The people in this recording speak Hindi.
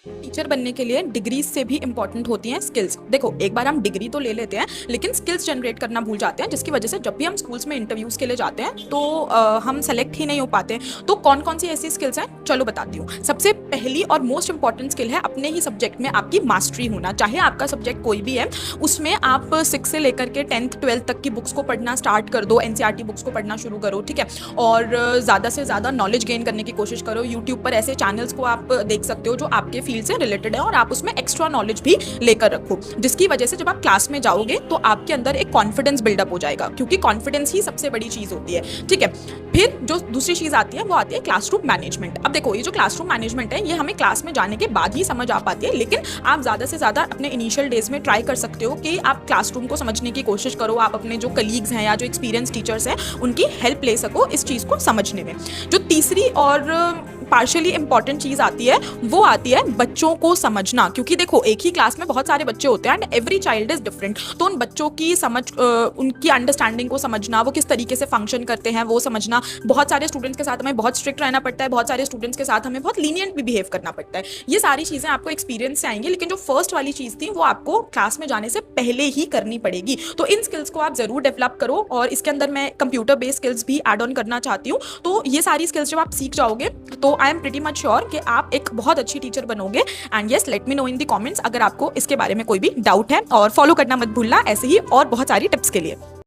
टीचर बनने के लिए डिग्रीज से भी इंपॉर्टेंट होती हैं स्किल्स। देखो, एक बार हम डिग्री तो ले लेते हैं लेकिन स्किल्स जनरेट करना भूल जाते हैं, जिसकी वजह से जब भी हम स्कूल्स में इंटरव्यूज के लिए जाते हैं तो हम सेलेक्ट ही नहीं हो पाते। तो कौन कौन सी ऐसी स्किल्स हैं, चलो बताती हूँ। सबसे पहली और मोस्ट इंपॉर्टेंट स्किल है अपने ही सब्जेक्ट में आपकी मास्टरी होना। चाहे आपका सब्जेक्ट कोई भी है, उसमें आप 6 से लेकर के 10th 12th तक की बुक्स को पढ़ना स्टार्ट कर दो, एनसीईआरटी बुक्स को पढ़ना शुरू करो, ठीक है। और ज़्यादा से ज़्यादा नॉलेज गेन करने की कोशिश करो। यूट्यूब पर ऐसे चैनल्स को आप देख सकते हो जो आपके फील्ड से रिलेटेड है और आप उसमें एक्स्ट्रा नॉलेज भी लेकर रखो, जिसकी वजह से जब आप क्लास में जाओगे तो आपके अंदर एक कॉन्फिडेंस बिल्डअप हो जाएगा, क्योंकि कॉन्फिडेंस ही सबसे बड़ी चीज़ होती है, ठीक है। फिर जो दूसरी चीज़ आती है वो आती है क्लासरूम मैनेजमेंट। अब देखो, ये जो क्लासरूम मैनेजमेंट है ये हमें क्लास में जाने के बाद ही समझ आ पाती है, लेकिन आप ज़्यादा से ज़्यादा अपने इनिशियल डेज में ट्राई कर सकते हो कि आप क्लासरूम को समझने की कोशिश करो। आप अपने जो कलीग्स हैं या जो एक्सपीरियंस टीचर्स हैं उनकी हेल्प ले सको इस चीज़ को समझने में। जो तीसरी और पार्शियली इंपॉर्टेंट चीज़ आती है वो आती है बच्चों को समझना, क्योंकि देखो एक ही क्लास में बहुत सारे बच्चे होते हैं and every child is different. तो उन बच्चों की समझ, उनकी अंडरस्टैंडिंग को समझना, वो किस तरीके से फंक्शन करते हैं वो समझना। बहुत सारे स्टूडेंट्स के साथ हमें बहुत स्ट्रिक्ट रहना पड़ता है, बहुत सारे स्टूडेंट्स के साथ हमें बहुत लीनियंट भी बिहेव करना पड़ता है। ये सारी चीज़ें आपको एक्सपीरियंस से आएंगी, लेकिन जो फर्स्ट वाली चीज़ थी वो आपको क्लास में जाने से पहले ही करनी पड़ेगी। तो इन स्किल्स को आप ज़रूर डेवलप करो, और इसके अंदर मैं कंप्यूटर बेस्ड स्किल्स भी ऐड ऑन करना चाहती हूँ। तो ये सारी स्किल्स जब आप सीख जाओगे तो I am pretty much sure कि आप एक बहुत अच्छी टीचर बनोगे। And yes, let me know in the comments अगर आपको इसके बारे में कोई भी डाउट है, और फॉलो करना मत भूलना ऐसे ही और बहुत सारी टिप्स के लिए।